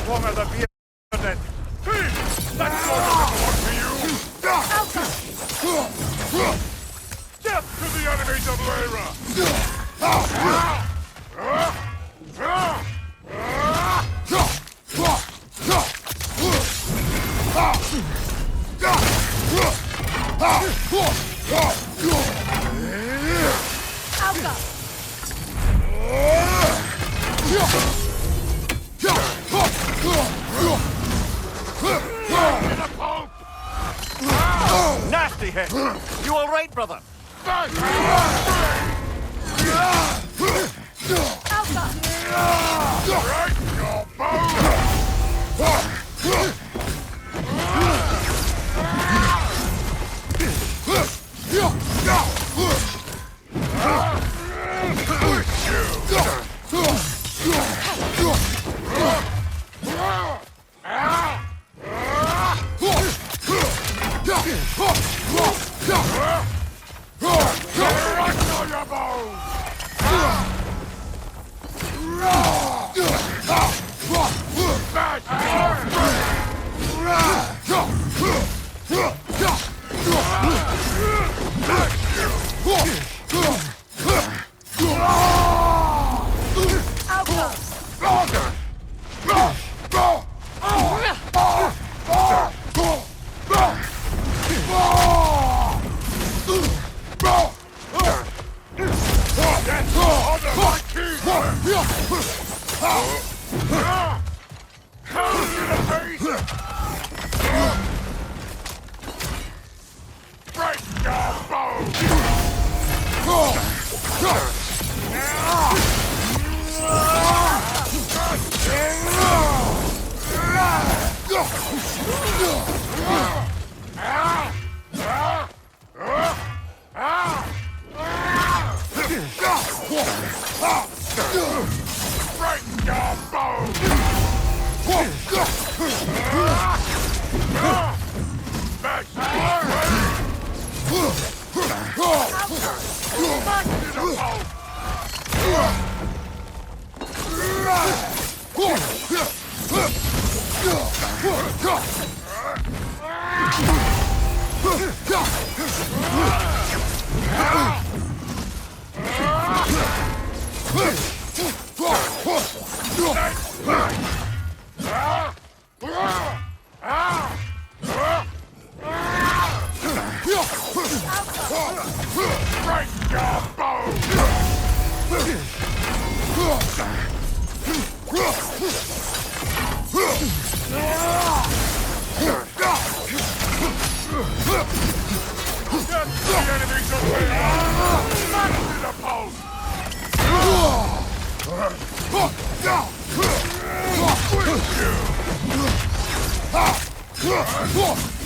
Longer the bearded. That's not one for you! Death to the enemies of Lyra! Nasty hit! You all right, brother?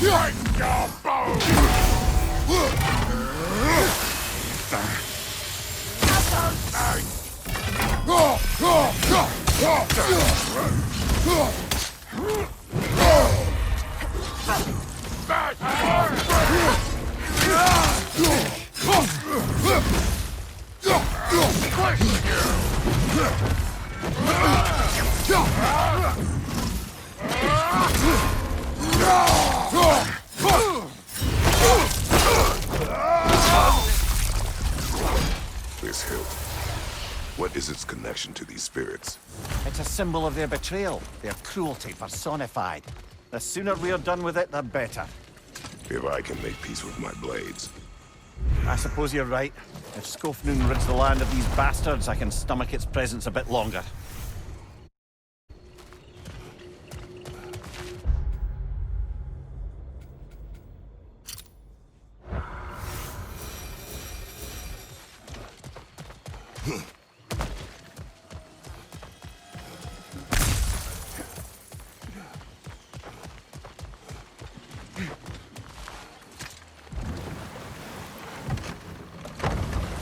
Break your This hilt. What is its connection to these spirits? It's a symbol of their betrayal, their cruelty personified. The sooner we're done with it, the better. If I can make peace with my blades. I suppose you're right. If Skofnung rids the land of these bastards, I can stomach its presence a bit longer.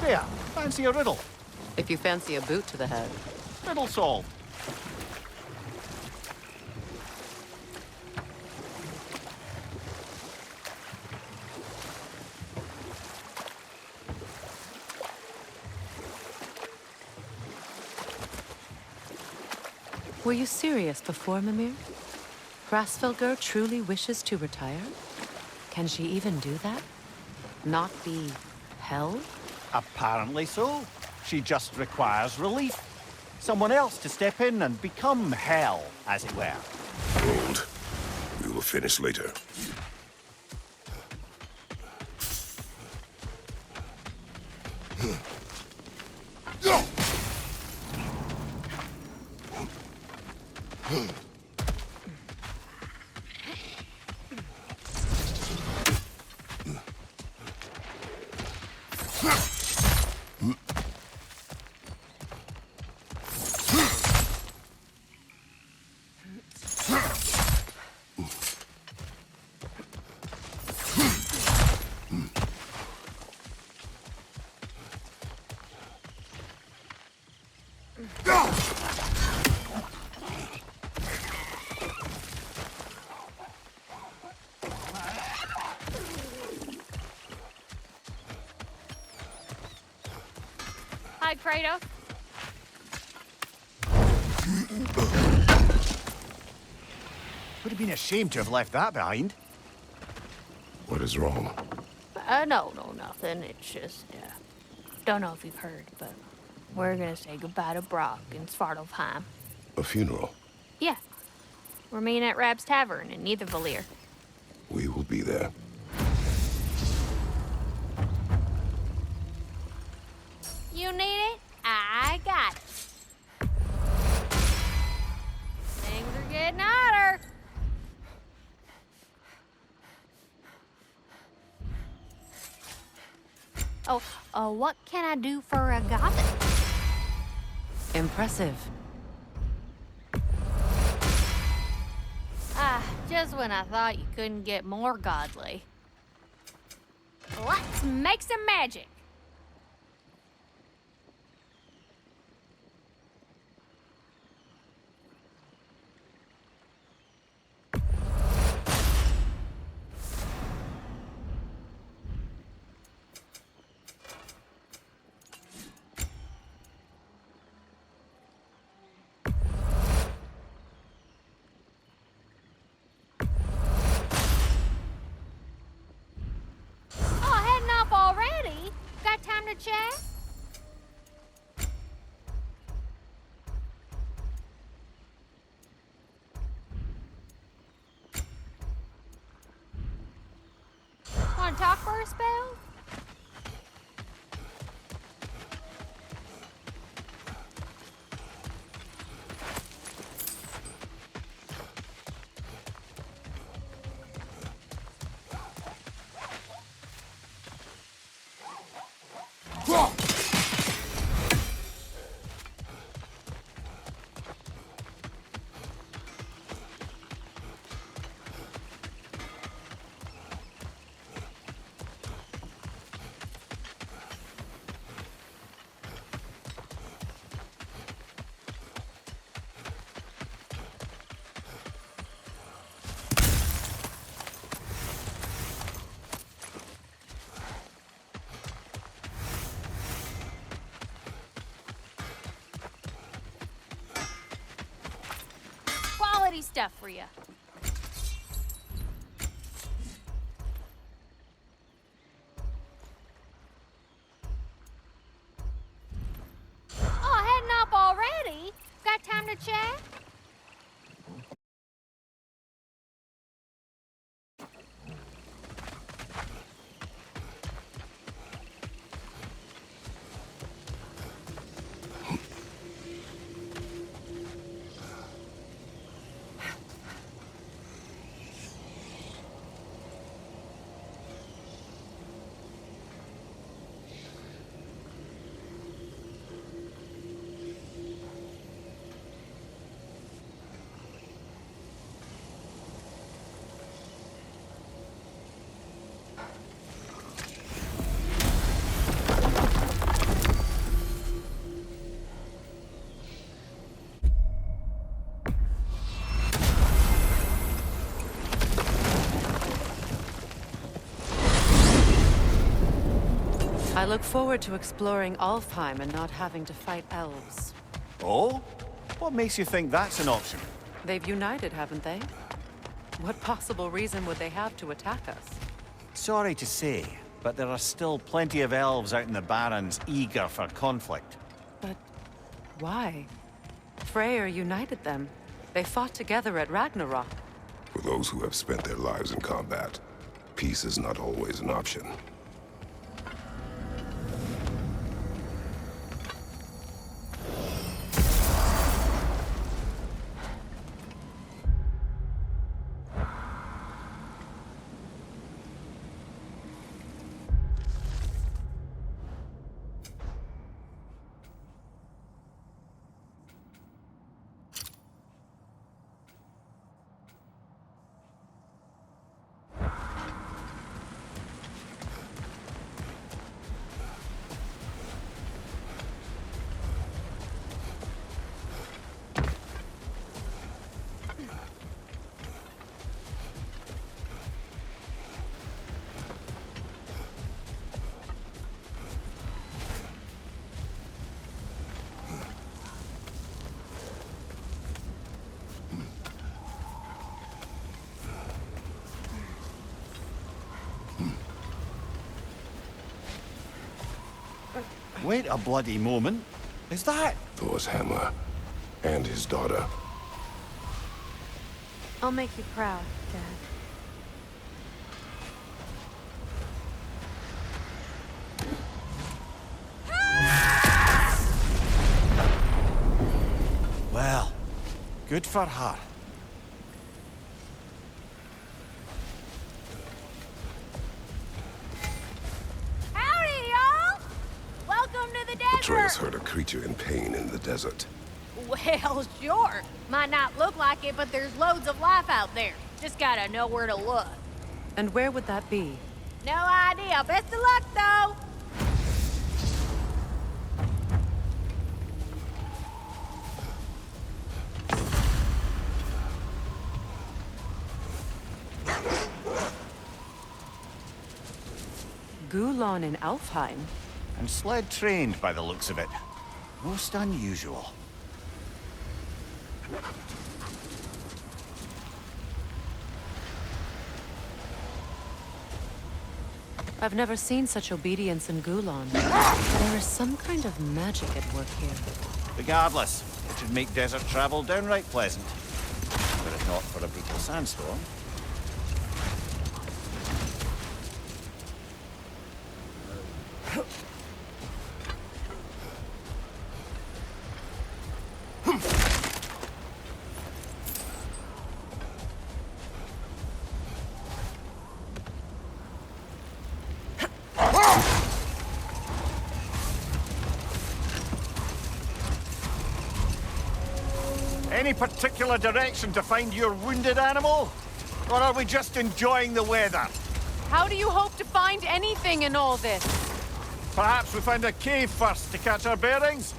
There, fancy a riddle. If you fancy a boot to the head. Riddle solved. Were you serious before, Mimir? Grasfelger truly wishes to retire? Can she even do that? Not be hell? Apparently so. She just requires relief. Someone else to step in and become hell, as it were. Hold. We will finish later. Hi, Kratos. Would have been a shame to have left that behind. What is wrong? No, nothing. It's just, don't know if you've heard, but we're gonna say goodbye to Brock in Svartalfheim. A funeral. Yeah. We're meeting at Rab's Tavern in Niedervalier. We will be there. You need it? I got it. Things are getting hotter. Oh, what can I do for a gothic? Impressive. Just when I thought you couldn't get more godly. Let's make some magic. Oh, heading off already? Got time to chat? Want to talk for a spell? Quality stuff for you. Oh, heading up already? Got time to chat? I look forward to exploring Alfheim and not having to fight elves. Oh? What makes you think that's an option? They've united, haven't they? What possible reason would they have to attack us? Sorry to say, but there are still plenty of elves out in the Barrens eager for conflict. But why? Freyr united them. They fought together at Ragnarok. For those who have spent their lives in combat, peace is not always an option. Wait a bloody moment. Is that? Thor's hammer and his daughter. I'll make you proud, Dad. Well, good for her. Howdy, y'all! Welcome to the desert! Atreus heard a creature in pain in the desert. Well, sure. Might not look like it, but there's loads of life out there. Just gotta know where to look. And where would that be? No idea. Best of luck, though! Gulon in Alfheim? And sled trained by the looks of it. Most unusual. I've never seen such obedience in Gulon. There is some kind of magic at work here. Regardless, it should make desert travel downright pleasant. But if not for a brutal sandstorm. Any particular direction to find your wounded animal? Or are we just enjoying the weather? How do you hope to find anything in all this? Perhaps we find a cave first to catch our bearings?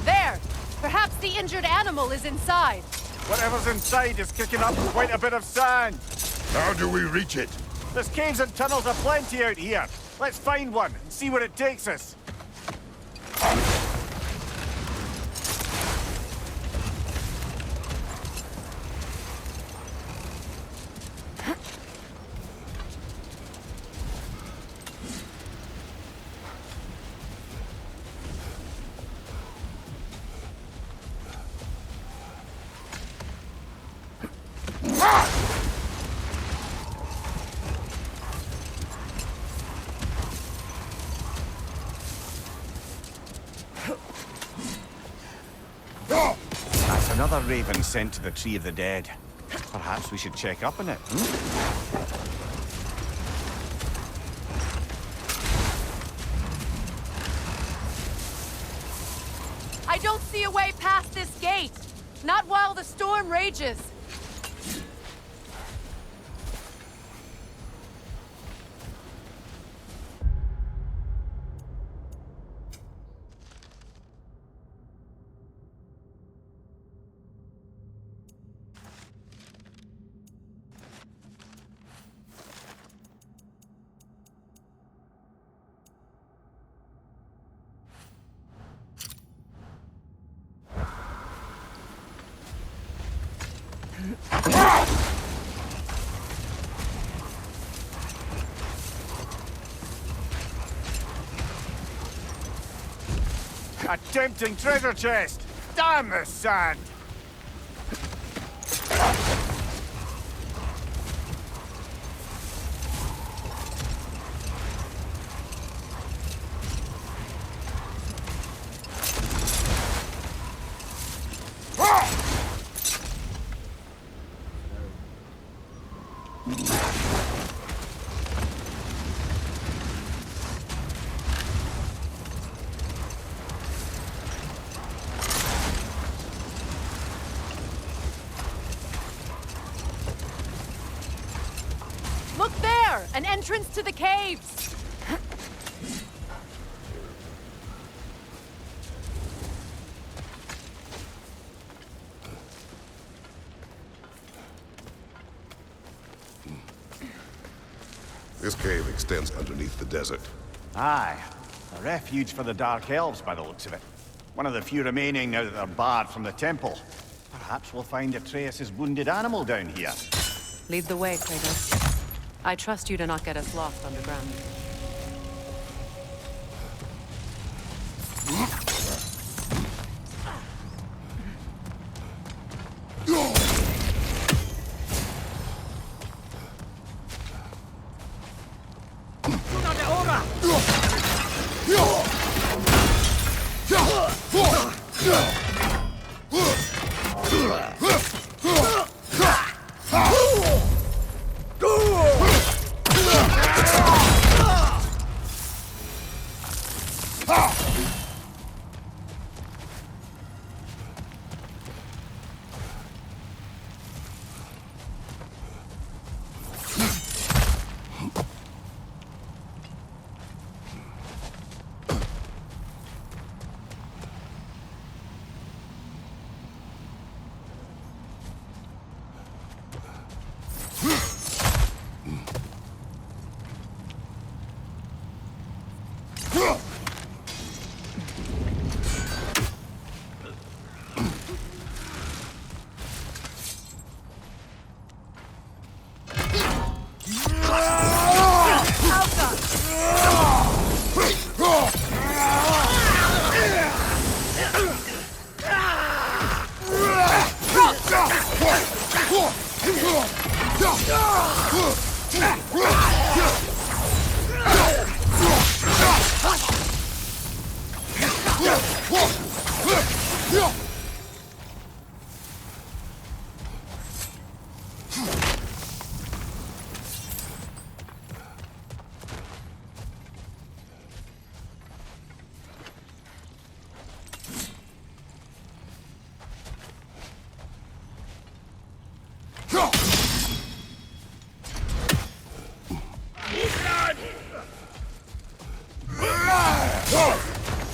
There! Perhaps the injured animal is inside. Whatever's inside is kicking up quite a bit of sand. How do we reach it? There's caves and tunnels aplenty out here. Let's find one and see where it takes us. another raven sent to the Tree of the Dead. Perhaps we should check up on it, I don't see a way past this gate. Not while the storm rages. A tempting treasure chest! Damn the sand! Look there! An entrance to the caves! This cave extends underneath the desert. Aye. A refuge for the Dark Elves by the looks of it. One of the few remaining now that they're barred from the temple. Perhaps we'll find Atreus' wounded animal down here. Lead the way, Kratos. I trust you to not get us lost underground.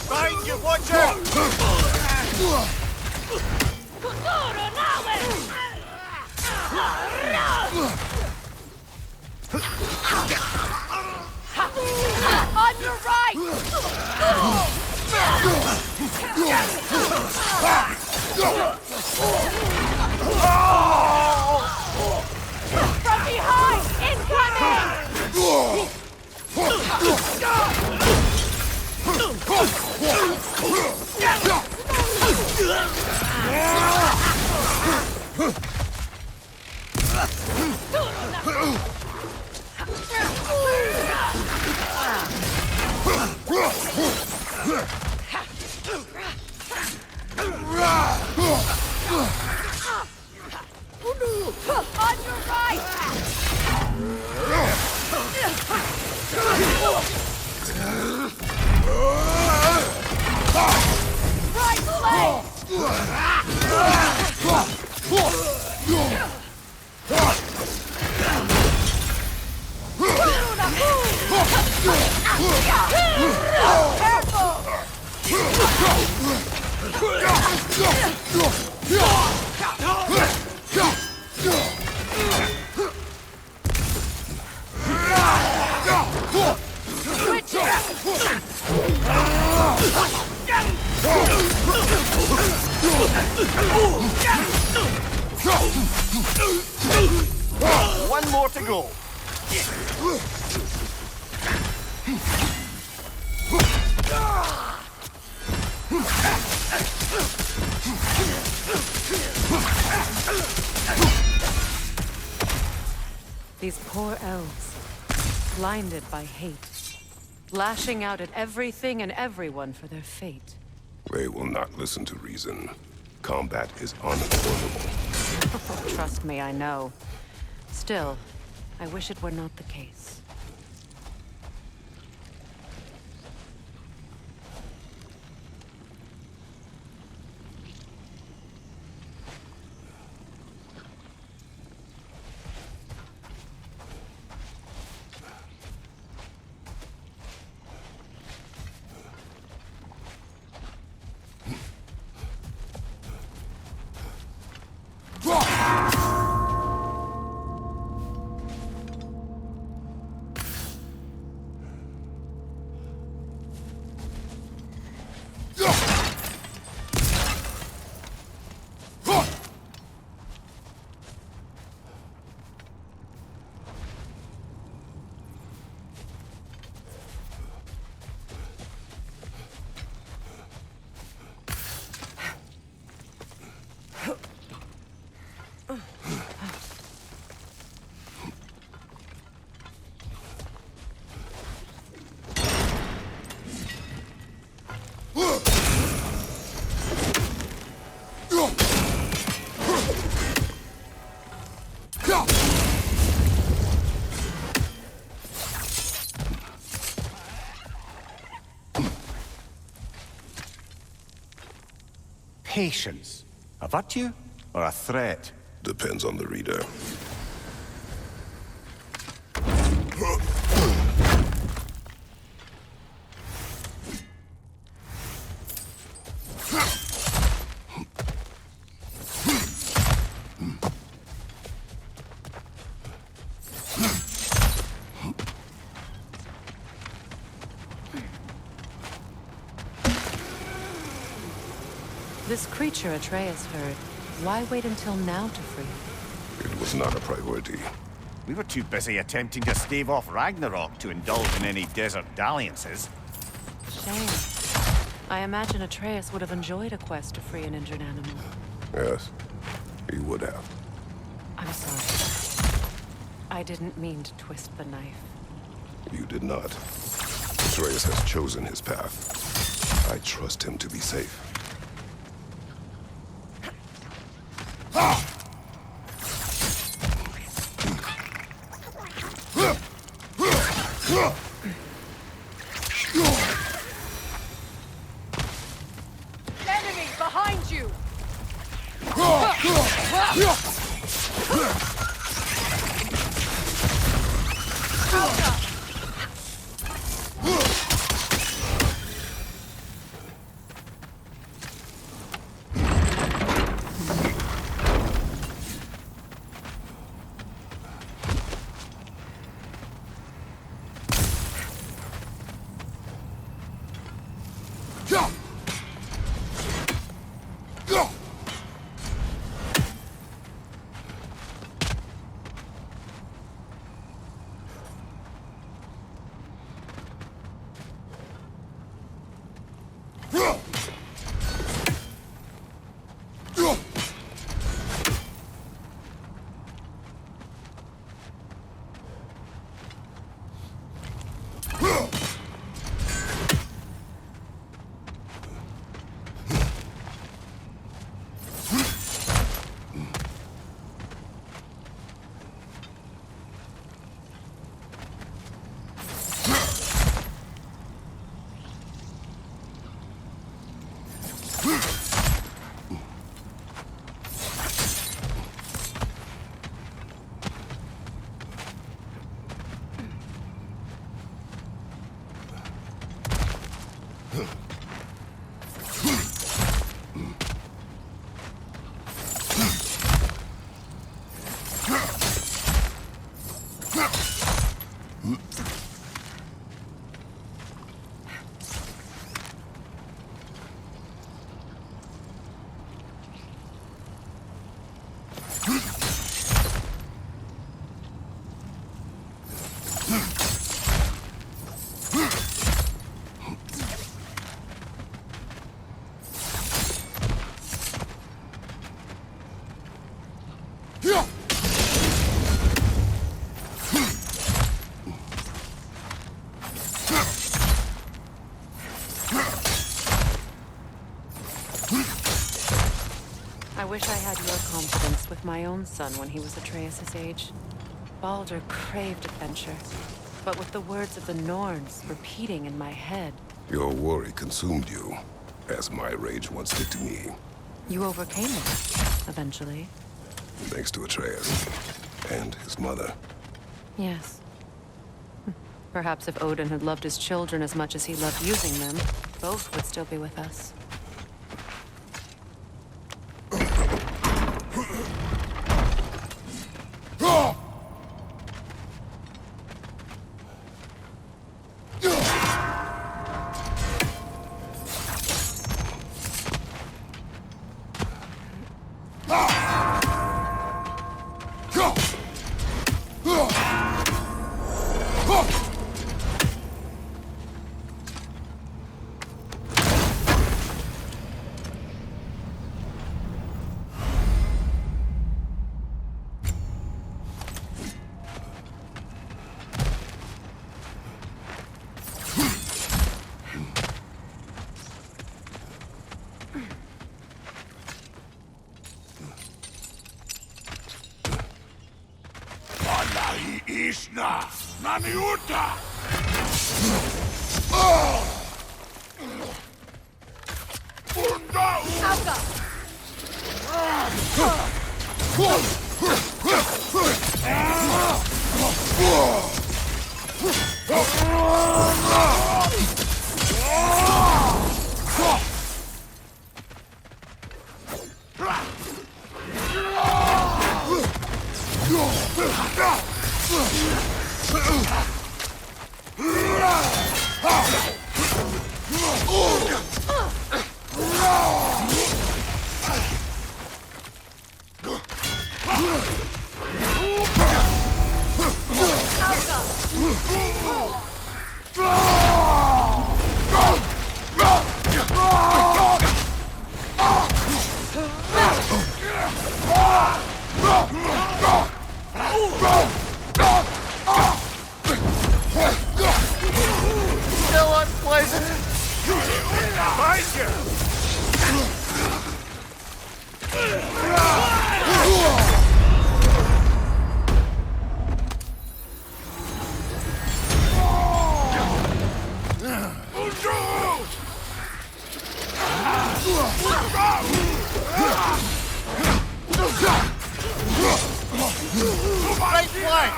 Find you, watcher! On your right! From behind! Incoming! One more to go. These poor elves, blinded by hate, lashing out at everything and everyone for their fate. They will not listen to reason. Combat is unavoidable. Trust me, I know. Still, I wish it were not the case. Patience. A virtue or a threat? Depends on the reader. This creature Atreus heard, why wait until now to free it? It was not a priority. We were too busy attempting to stave off Ragnarok to indulge in any desert dalliances. Shame. I imagine Atreus would have enjoyed a quest to free an injured animal. Yes, he would have. I'm sorry. I didn't mean to twist the knife. You did not. Atreus has chosen his path. I trust him to be safe. Enemy behind you! I wish I had your confidence with my own son when he was Atreus' age. Baldur craved adventure, but with the words of the Norns repeating in my head. Your worry consumed you, as my rage once did to me. You overcame it, eventually. Thanks to Atreus. And his mother. Yes. Perhaps if Odin had loved his children as much as he loved using them, both would still be with us. Ishna! Naniuta! Still unpleasant. Find you. Right flank.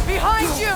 Behind you!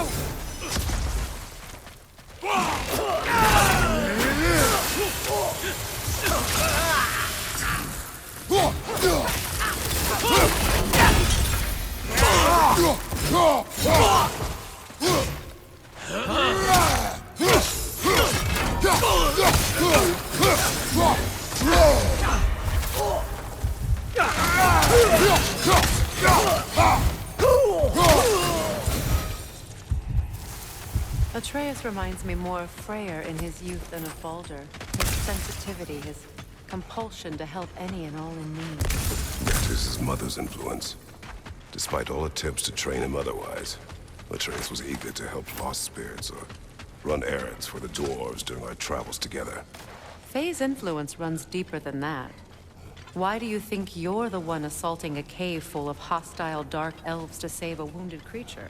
Atreus reminds me more of Freyr in his youth than of Baldur. His sensitivity, his compulsion to help any and all in need. That is his mother's influence. Despite all attempts to train him otherwise, Atreus was eager to help lost spirits or run errands for the dwarves during our travels together. Faye's influence runs deeper than that. Why do you think you're the one assaulting a cave full of hostile dark elves to save a wounded creature?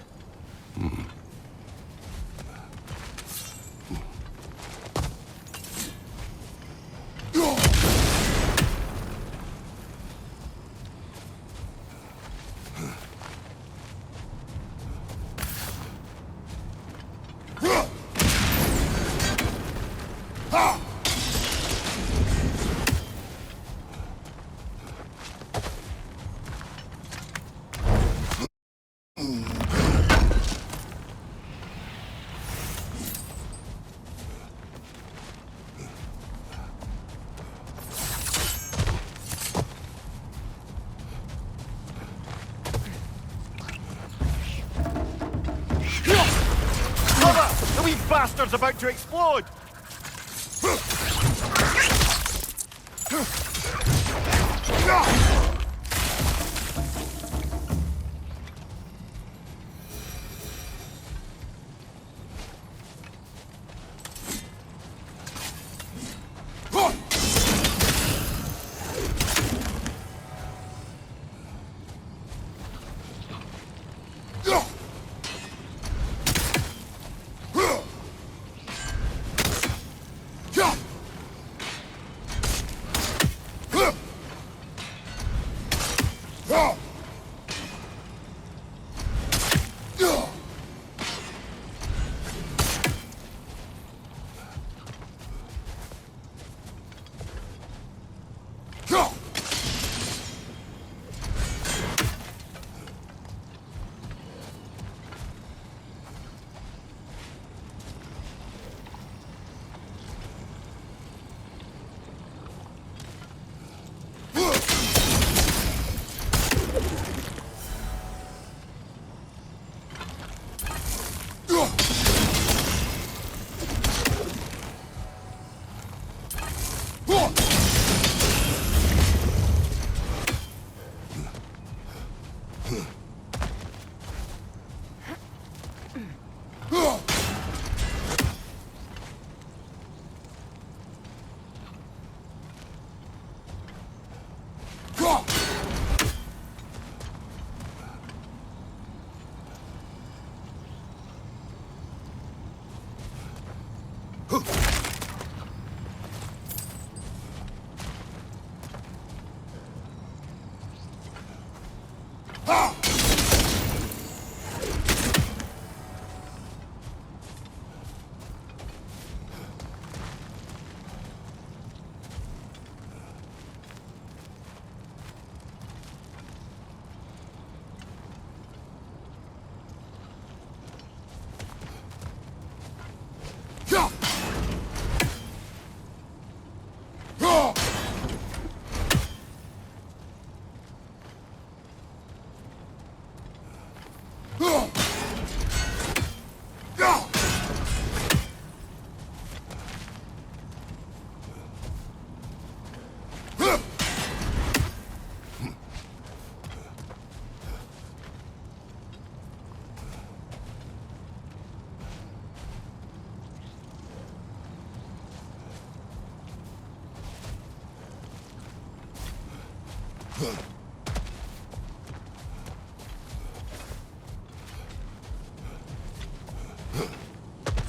The wee bastard's about to explode!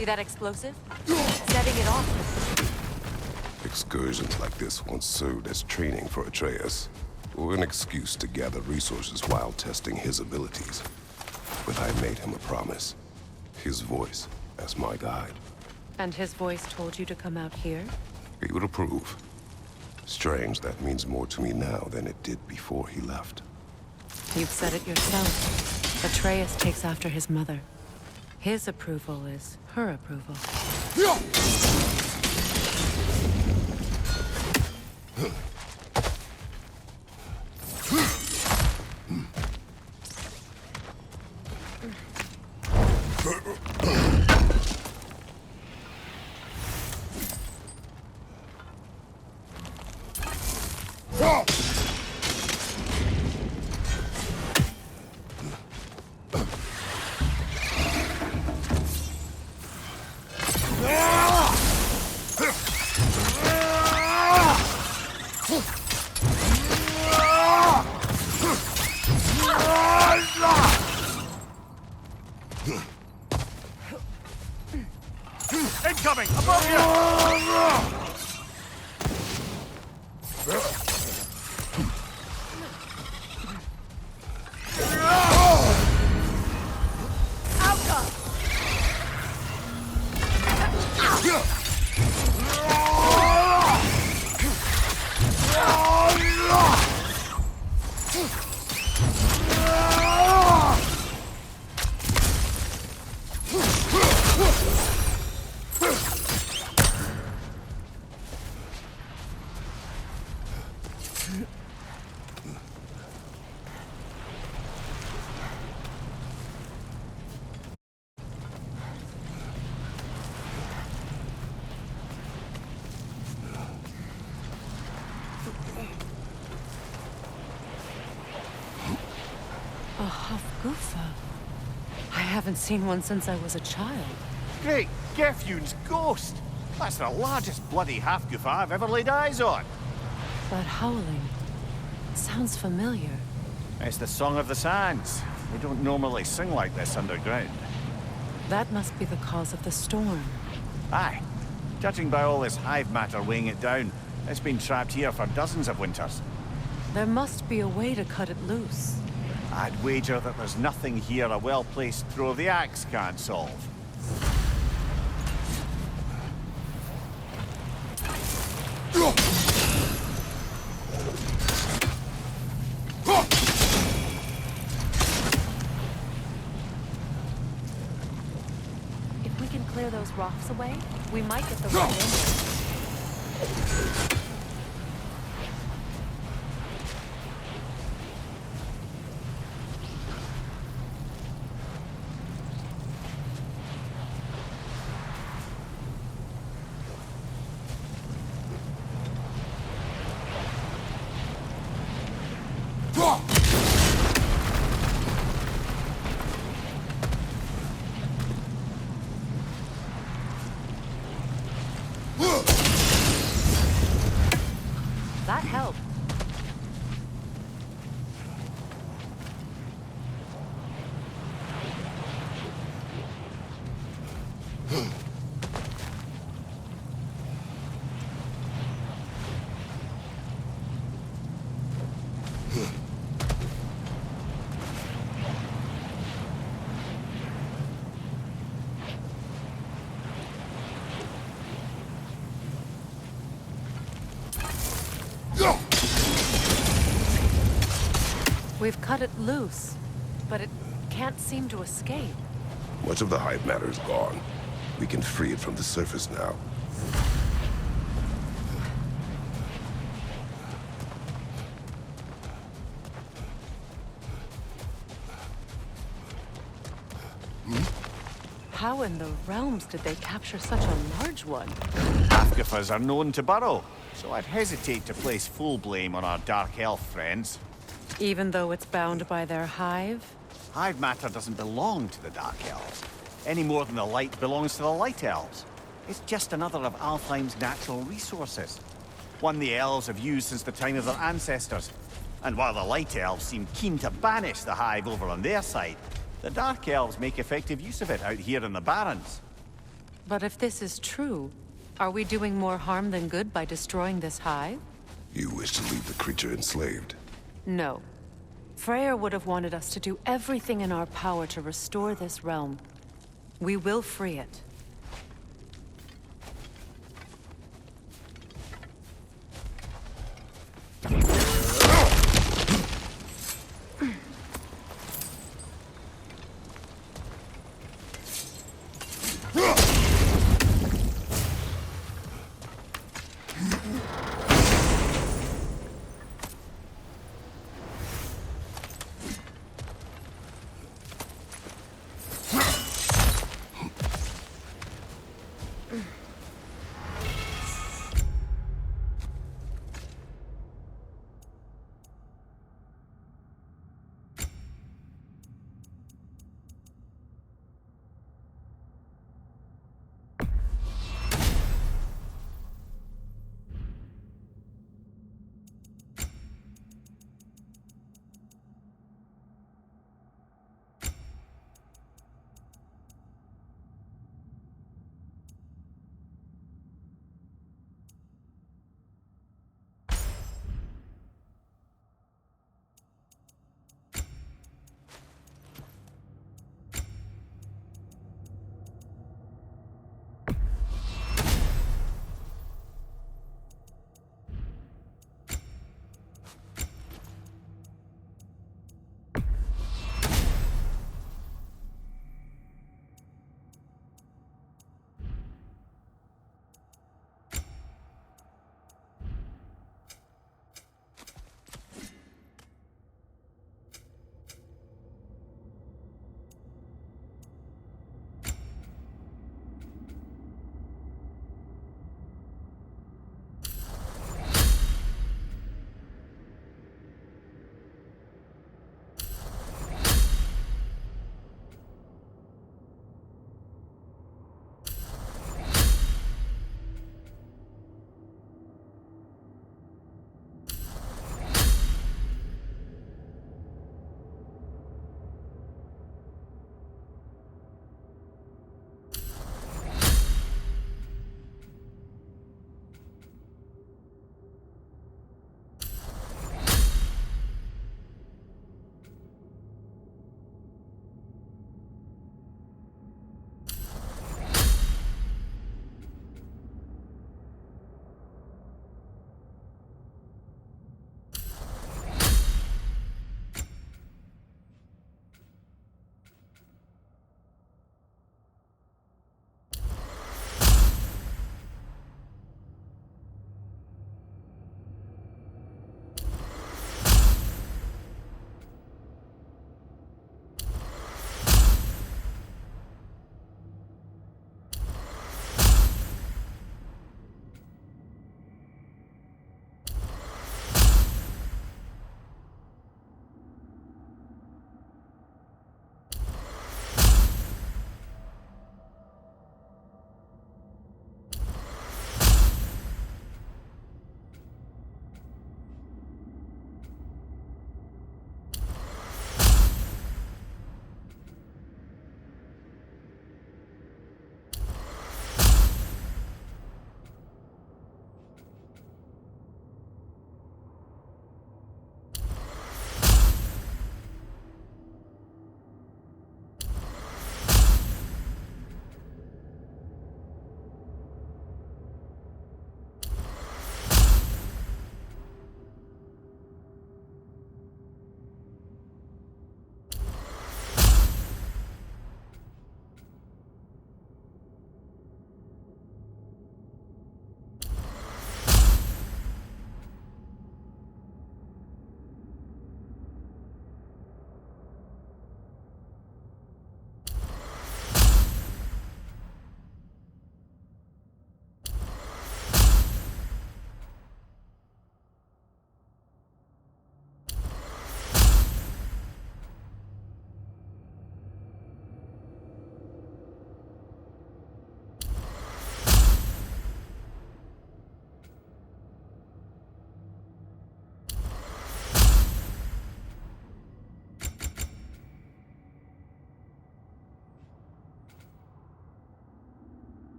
See that explosive? Setting it off. Excursions like this once served as training for Atreus, or an excuse to gather resources while testing his abilities. But I made him a promise. His voice as my guide. And his voice told you to come out here? He would approve. Strange, that means more to me now than it did before he left. You've said it yourself. Atreus takes after his mother. His approval is her approval. A Hofgufa. I haven't seen one since I was a child. Great, Gefjun's ghost! That's the largest bloody half-goof I've ever laid eyes on. That howling sounds familiar. It's the Song of the Sands. We don't normally sing like this underground. That must be the cause of the storm. Aye. Judging by all this hive matter weighing it down, it's been trapped here for dozens of winters. There must be a way to cut it loose. I'd wager that there's nothing here a well-placed throw of the axe can't solve. If we can clear those rocks away, we might get the right angle. That helped. We've cut it loose, but it can't seem to escape. Much of the hive matter is gone. We can free it from the surface now. How in the realms did they capture such a large one? Half-goofers are known to burrow, so I'd hesitate to place full blame on our dark elf friends. Even though it's bound by their hive? Hive matter doesn't belong to the Dark Elves, any more than the light belongs to the Light Elves. It's just another of Alfheim's natural resources. One the elves have used since the time of their ancestors. And while the Light Elves seem keen to banish the hive over on their side, the Dark Elves make effective use of it out here in the Barrens. But if this is true, are we doing more harm than good by destroying this hive? You wish to leave the creature enslaved? No. Freyr would have wanted us to do everything in our power to restore this realm. We will free it.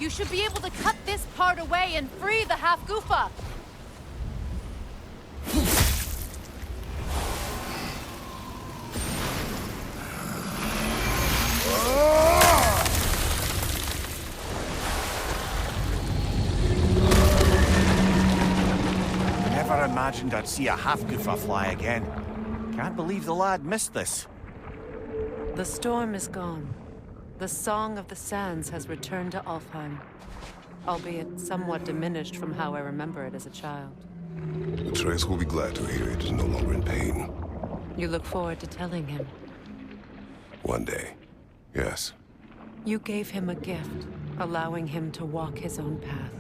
You should be able to cut this part away and free the half-goofa! Never imagined I'd see a half-goofa fly again. Can't believe the lad missed this. The storm is gone. The Song of the Sands has returned to Alfheim, albeit somewhat diminished from how I remember it as a child. Atreus will be glad to hear it is no longer in pain. You look forward to telling him. One day. Yes. You gave him a gift, allowing him to walk his own path.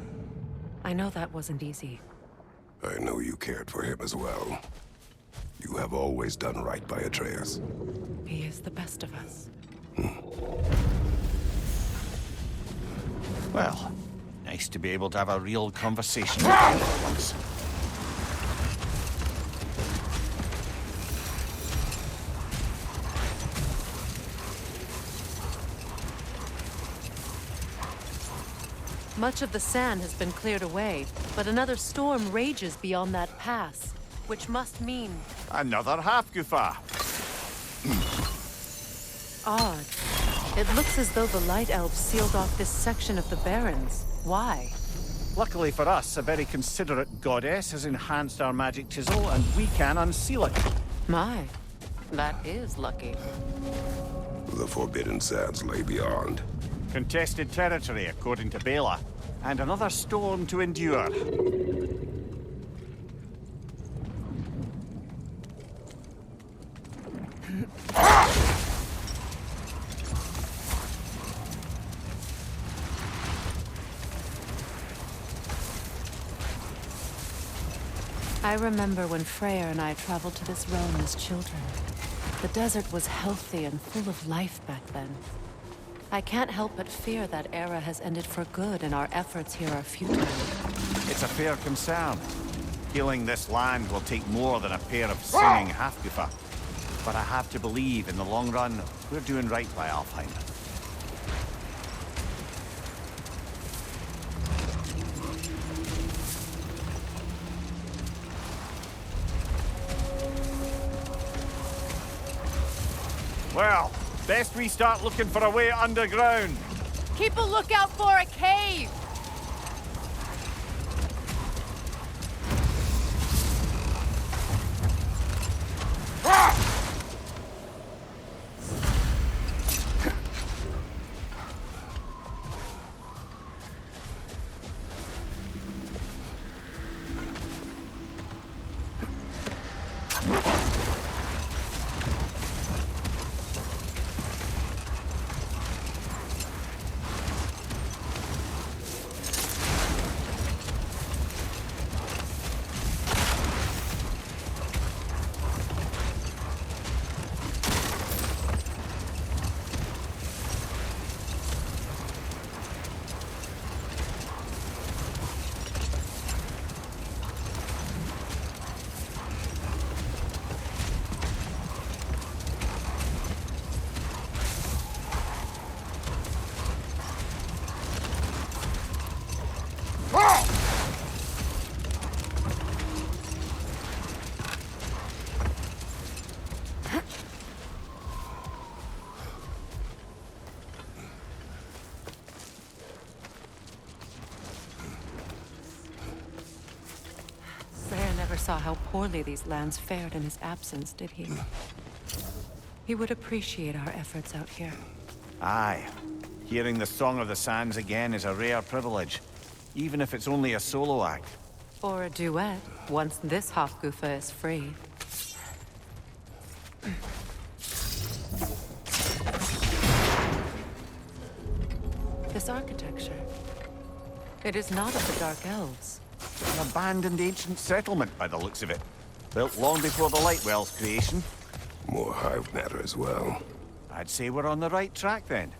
I know that wasn't easy. I know you cared for him as well. You have always done right by Atreus. He is the best of us. Well, nice to be able to have a real conversation with him for once. Much of the sand has been cleared away, but another storm rages beyond that pass, which must mean Another half-goofa. odd. It looks as though the Light Elves sealed off this section of the Barrens. Why? Luckily for us, a very considerate goddess has enhanced our magic chisel, and we can unseal it. My, that is lucky. The Forbidden Sands lay beyond. Contested territory, according to Bela, and another storm to endure. I remember when Freya and I traveled to this realm as children. The desert was healthy and full of life back then. I can't help but fear that era has ended for good and our efforts here are futile. It's a fair concern. Healing this land will take more than a pair of singing half-goofa. But I have to believe, in the long run, we're doing right by Alfheim. Well, best we start looking for a way underground. Keep a lookout for a cave! Saw how poorly these lands fared in his absence, did he? He would appreciate our efforts out here. Aye. Hearing the Song of the Sands again is a rare privilege, even if it's only a solo act. Or a duet, once this half-goofa is free. This architecture. It is not of the Dark Elves. An abandoned ancient settlement, by the looks of it. Built long before the Lightwell's creation. More hive matter as well. I'd say we're on the right track, then.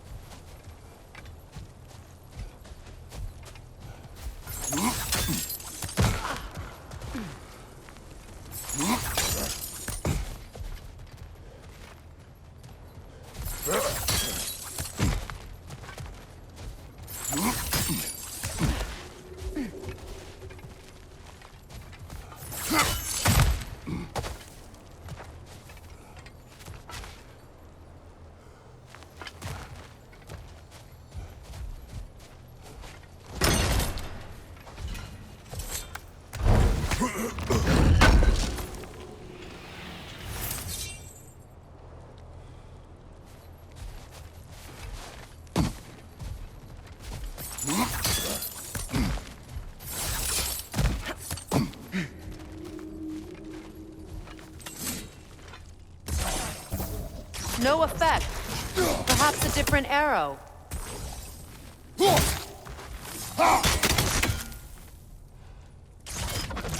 No effect. Perhaps a different arrow.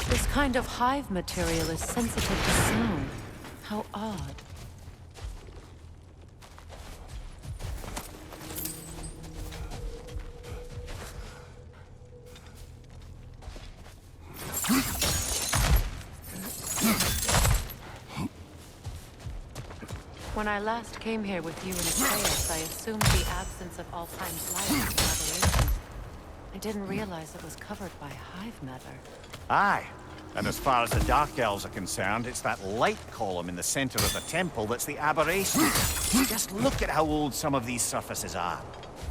This kind of hive material is sensitive to sound. How odd. When I last came here with you and Atreus, I assumed the absence of Alfheim's light was an aberration. I didn't realize it was covered by hive matter. Aye. And as far as the Dark Elves are concerned, it's that light column in the center of the temple that's the aberration. Just look at how old some of these surfaces are.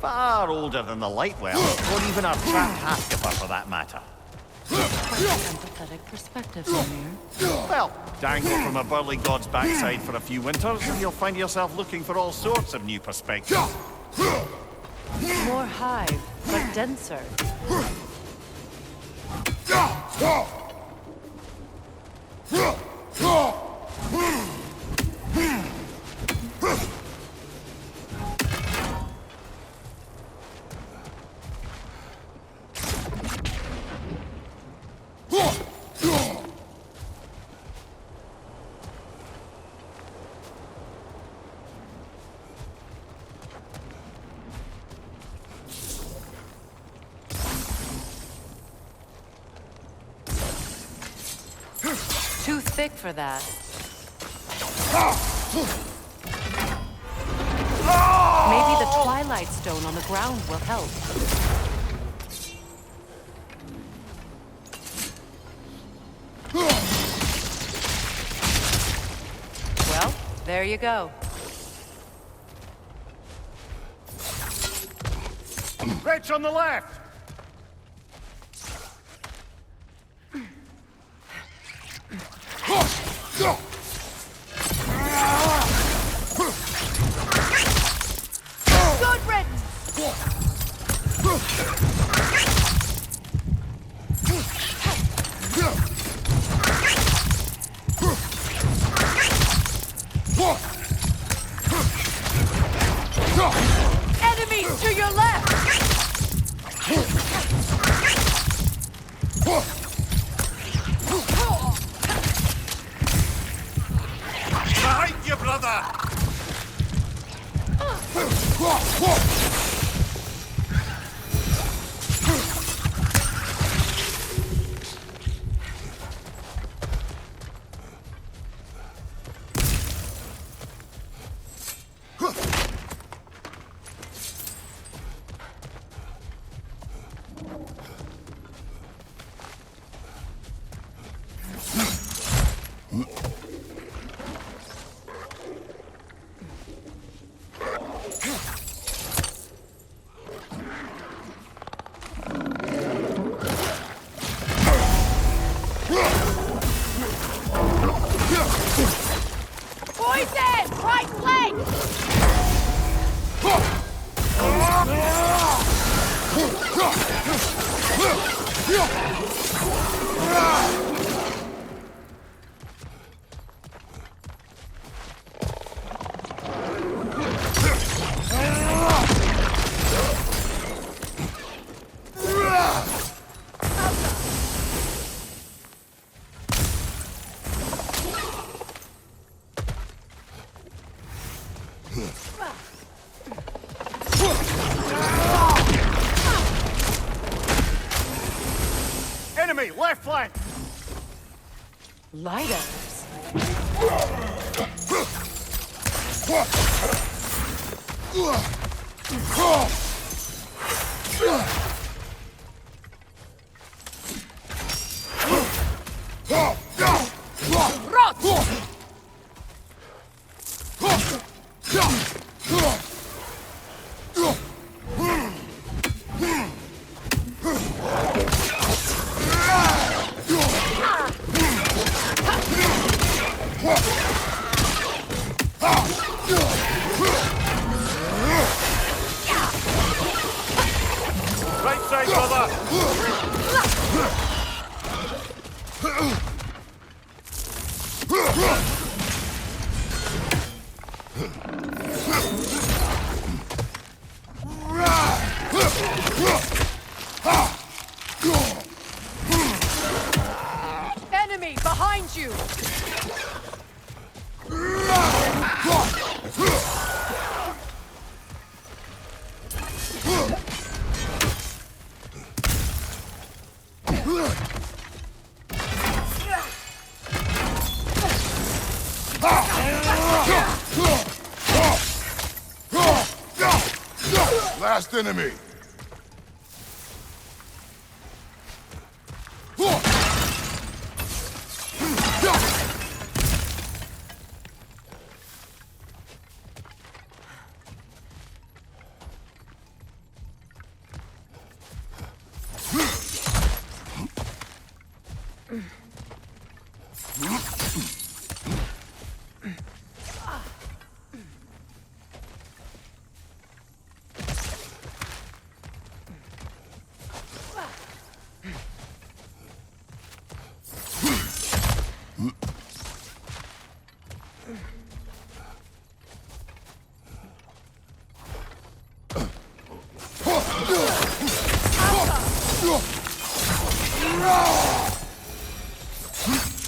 Far older than the light wells, or even our trapped half-skipper for that matter. Quite an empathetic perspective, Samir. Well, dangle from a burly god's backside for a few winters, and you'll find yourself looking for all sorts of new perspectives. More hive, but denser. Too thick for that. Maybe the Twilight Stone on the ground will help. Well, there you go. Wretch on the left! Good riddance! Enemies to your left! Behind you, brother! Poison! Right leg! Enemy, left flank! Light elves. Right side, brother! Last enemy!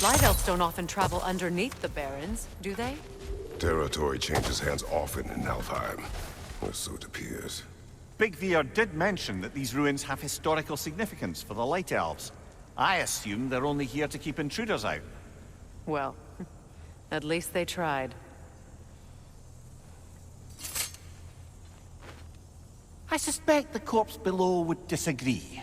Light elves don't often travel underneath the barrens, do they? Territory changes hands often in Alfheim, or so it appears. Big Veer did mention that these ruins have historical significance for the Light Elves. I assume they're only here to keep intruders out. Well, at least they tried. I suspect the corpse below would disagree.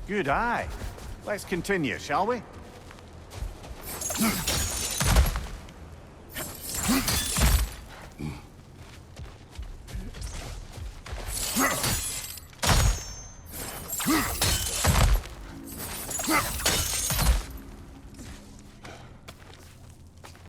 Good eye. Let's continue, shall we?